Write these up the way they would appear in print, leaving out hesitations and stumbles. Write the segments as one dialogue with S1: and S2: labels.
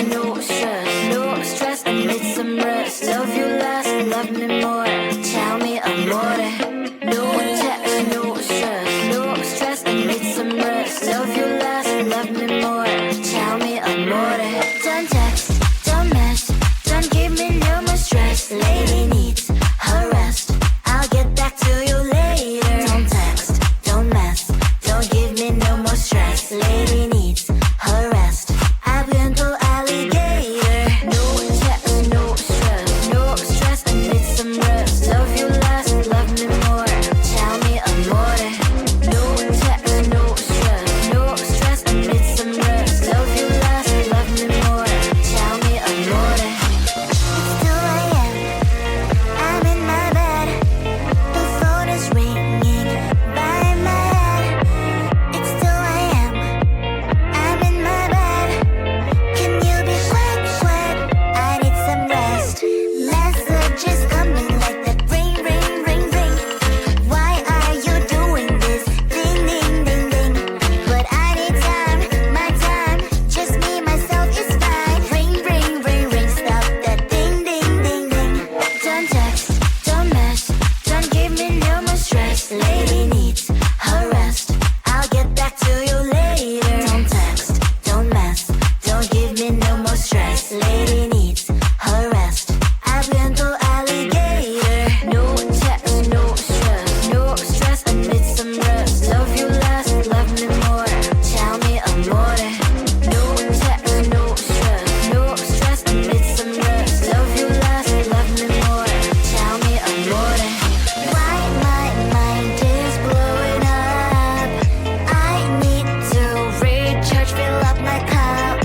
S1: no stress, no stress. I need some rest. Love you less, love me more. Tell me amore. No text, no stress, no stress. I need some rest. Love you less, love me more. Tell me amore. Don't text, don't mess, don't give me no more stress. Lady needs her rest. I'll get back to you later. Don't text, don't mess, don't give me no more stress. Lady needs her rest. I've been to alligator. No text, no stress, no stress. I need some rest. Love you less, love me more. Tell me amore. No text, no stress, no stress. I need some rest. Love you less, love me more. Tell me amore. It's 2 a.m. I'm in my bed. The phone is ringing by my head. It's 2 a.m. I'm in my bed. Can you be quick, quick? I need some rest. Messages coming like that. Ring, ring, ring, ring. Why are you doing this? Ding, ding, ding, ding. But I need time, my time. Just me, myself is fine. Ring, ring, ring, ring. Stop that. Ding, ding, ding, ding. Don't text, don't mess, don't give me no more stress. Lady needs her rest. I'll get back to you later. Don't text, don't mess, don't give me no more stress. Lady needs her rest. I've been to alligator. No text, no stress, no stress. I need some rest. Love you less, love me more. Tell me amore. No text, no stress, no stress. I need some rest. Love you less, love me more. Tell me amore. Why my mind is blowing up? I need to recharge, fill up my cup.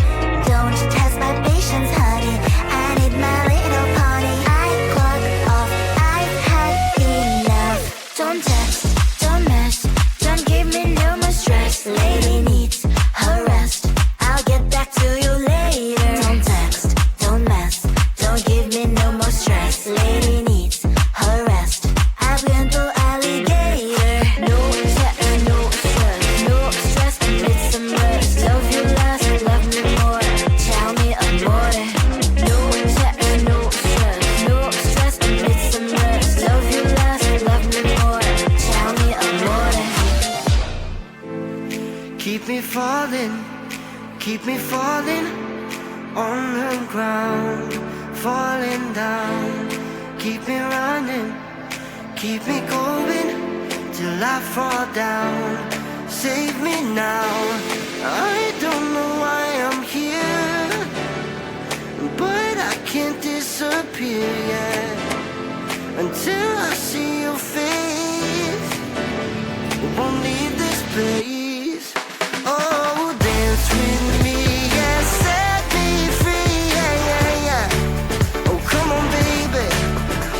S1: Don't test my patience, honey. I need my little pony. I clock off, I've had enough. Don't text, don't mess, don't give me no more stress. Lady needs her rest. I'll get back to you later. Don't text, don't mess, don't give me no more stress. Lady needs her rest. I've been to alligator. No text, no stress, no stress. I need some rest. Love you less, love me more. Tell me amore. No text, no stress, no stress. I need some rest. Love you less, love me more. Tell me amore.
S2: Keep me falling on the ground, falling down. Keep me running, keep me going till I fall down. Save me now. I don't know why I'm here, but I can't disappear yet until I see your face. Won't leave this place. Oh, dance with me, yeah, set me free, yeah, yeah, yeah. Oh, come on, baby.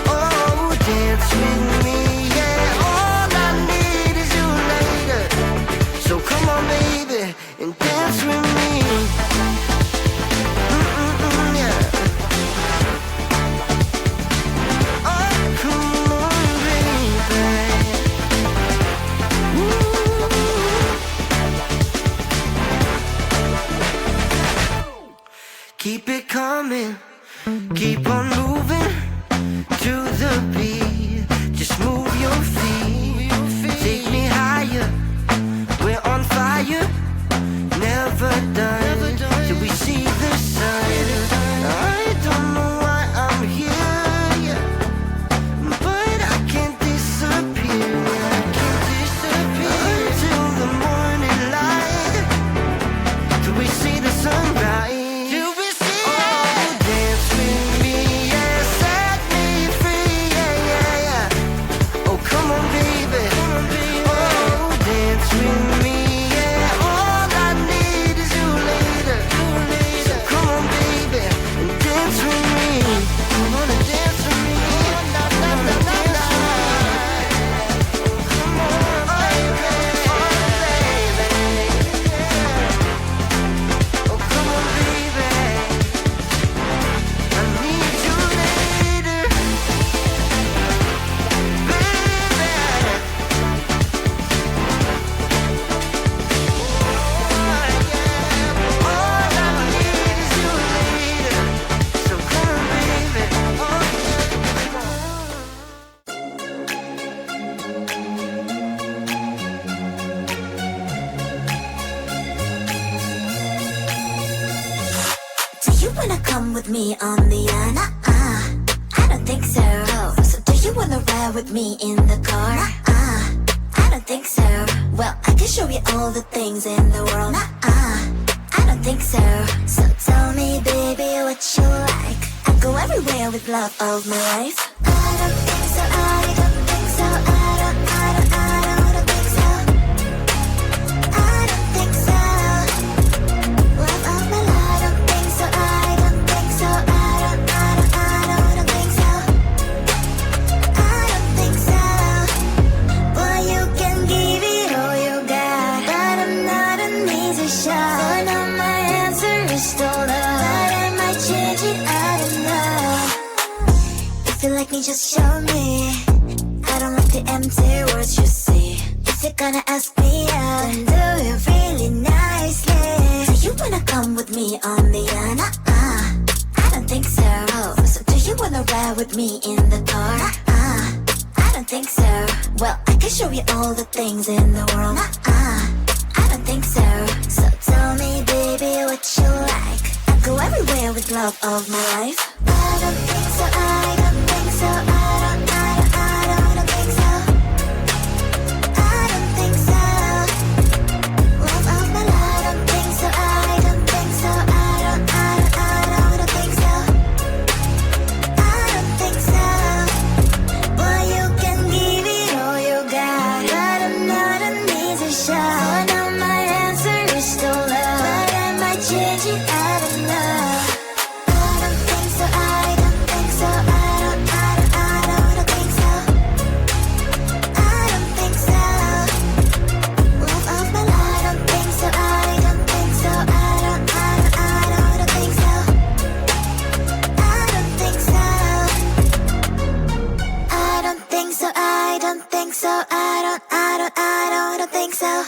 S2: Oh, dance with me, yeah. All I need is you later. So come on, baby, and dance with me. Yeah. Oh, come on, baby. Keep it coming, keep on moving to the beat. Just move your feet, take me higher. We're on fire, never done till we see the sun. I don't know why I'm here, yeah, but I can't disappear. I can't disappear until the morning light, till we see the sunrise. Till we see it. Dance with me, yeah, set me free, yeah, yeah, yeah. Oh, come on, baby. Oh, dance with me, yeah. All I need is you later.
S1: come with me on the I don't think so. So do you wanna ride with me in the car? I don't think so. Well, I can show you all the things in the world. I don't think so. So tell me, baby, what you like. I go everywhere with love of my life. I don't think so. I don't think so. I don't think so. I don't think so. Love of my life. I don't think so. I don't think so. I don't think so. I don't think so. Well, you can give it all you got, but I'm not an easy shot. So now my answer is still no, but I might change it. I don't know. If you like me, just show me. I don't like the empty words you see. If you're gonna ask me out, then do it really nicely. Do you wanna come with me on the I don't think so. So do you wanna ride with me in the car? I don't think so. Well, I can show you all the things in the world. I don't think so. So tell me, baby, what you like. I go everywhere with love of my life. I don't think so. I don't think so. I don't think so. I don't think so. Love of my life. I don't think so. I don't think so. I don't think so. I don't think so. Well, you can give it all you got, but I'm not an easy shot. So now my answer is still no, but I might change it. I don't know. I don't think so. I don't think so. I don't think so. I don't think so. Love of my life. I don't think so. I don't think so. I don't think so. I don't think so. I don't think so. I don't think so. I don't think so.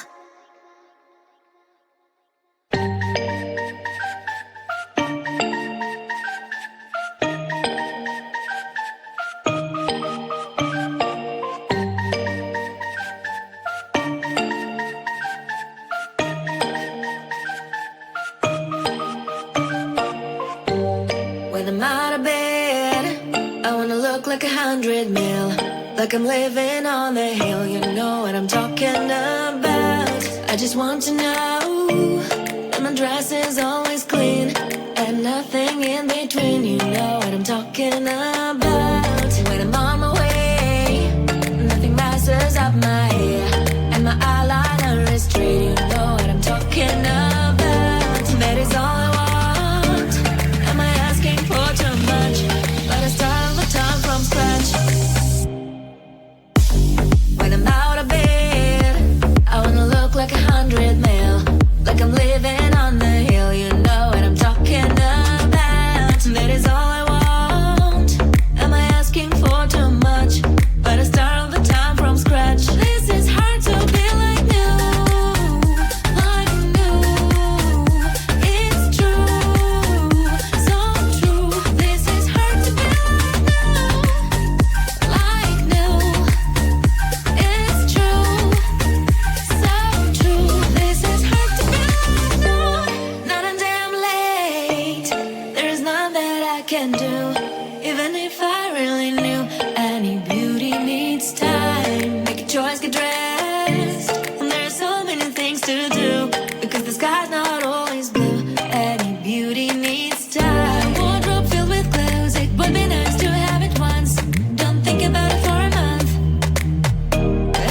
S1: When I'm out of bed, I wanna look like 100 mil, like I'm living on the hill. You know what I'm talking about. I just want to know that my dress is always clean and nothing in between. You know what I'm talking about. When I'm on my way, nothing messes up my hair, and my eyeliner is straight. You know what I'm talking about. That is all I want. Am I asking for too much? But I start all the time from scratch. When I'm out of bed, I wanna look like 100 mil, like I'm living on the hill. You know what I'm talking about. That is all I want. Am I asking for too much? But I start all the time from scratch. This is hard to be like new, like new. It's true, so true. This is hard to be like new. It's true, so true. This is hard to be like new. Not a damn late. There is none that I can do, even if I really knew. Any beauty needs time. Make a choice, get dressed. And there's so many things to do, because the sky's not always blue. Any beauty needs time. Wardrobe filled with clothes, it would be nice to have it once. Don't think about it for a month.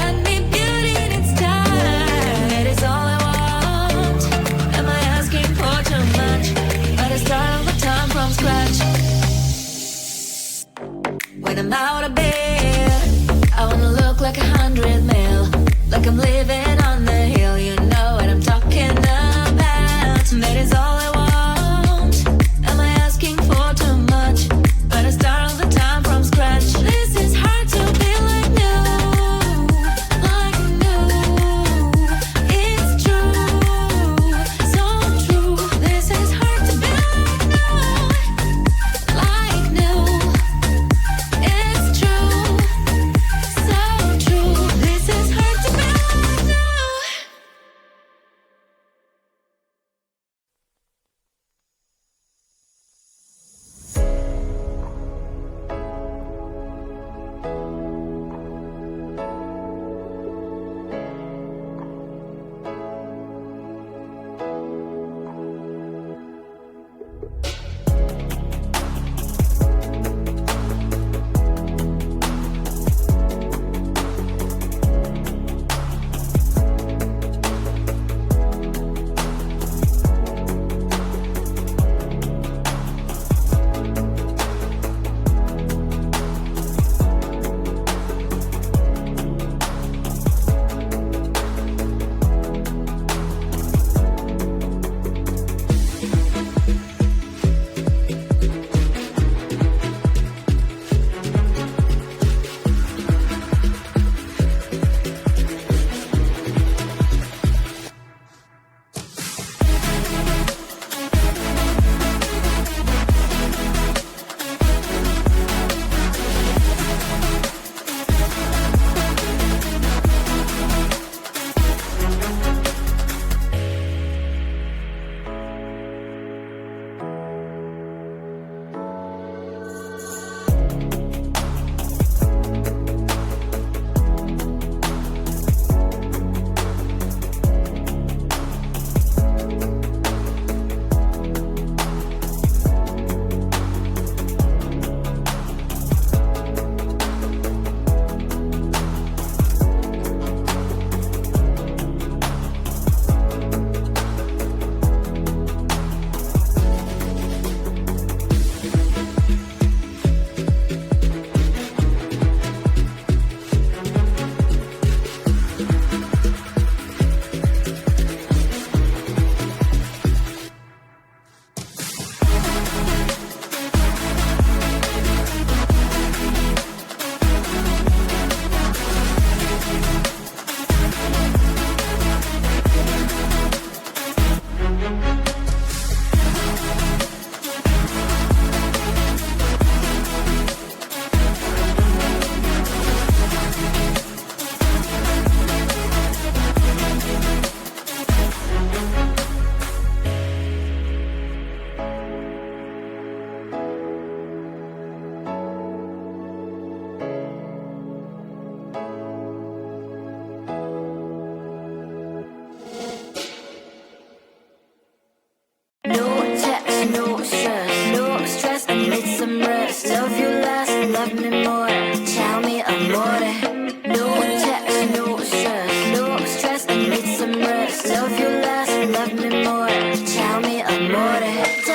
S1: Any beauty needs time. That is all I want. Am I asking for too much? But I start all the time from scratch. When I'm out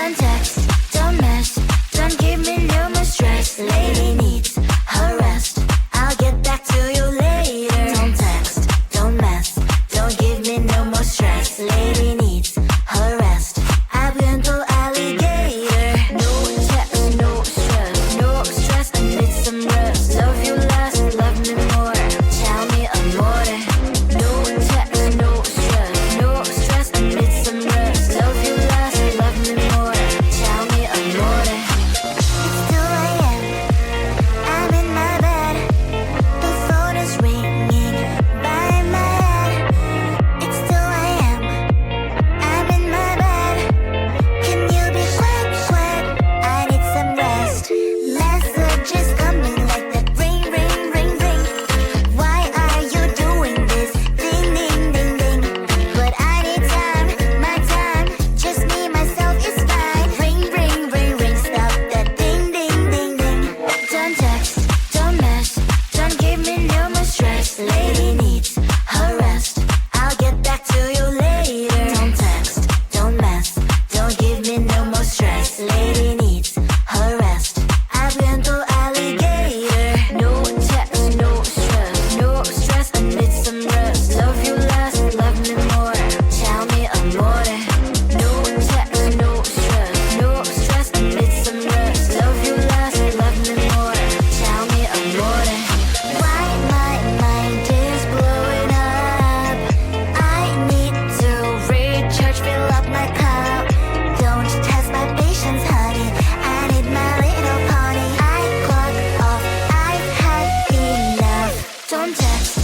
S1: Don't text, don't mess, don't give me no more stress. Lady needs her rest. I'll get back to you later. Don't text, don't mess, don't give me no more stress. Lady needs her rest. I've been to alligator. No text, no stress, no stress. I need some rest. Love you less, love me more. Tell me amore. No text, no stress, no stress. I need some rest. Love you less, love me more. Tell me amore. It's 2 a.m. I'm in my bed. The phone is ringing by my head. It's 2 a.m. I'm in my bed. Can you be quick, quick? I need some rest. Messages coming like that. Ring, ring, ring, ring. Why are you doing this? Ding, ding, ding, ding. But I need time, my time. Just me, myself is fine. Ring, ring, ring, ring. Stop that ding, ding, ding, ding. Don't text, don't mess, don't give me no more stress. Lady needs her rest. I'll get back to you later. Don't text, don't mess, don't give me no more stress. Lady needs her rest. I've been to alligator. No text, no stress, no stress. I need some rest. Love you less, love me more. Tell me amore. No text, no stress, no stress. I need some rest. Love you less, love me more. Tell me amore. Why my mind is blowing up? I need to recharge, fill up my cup. Don't test my patience, honey. I need my little pony. I clock off, I've had enough. Don't text,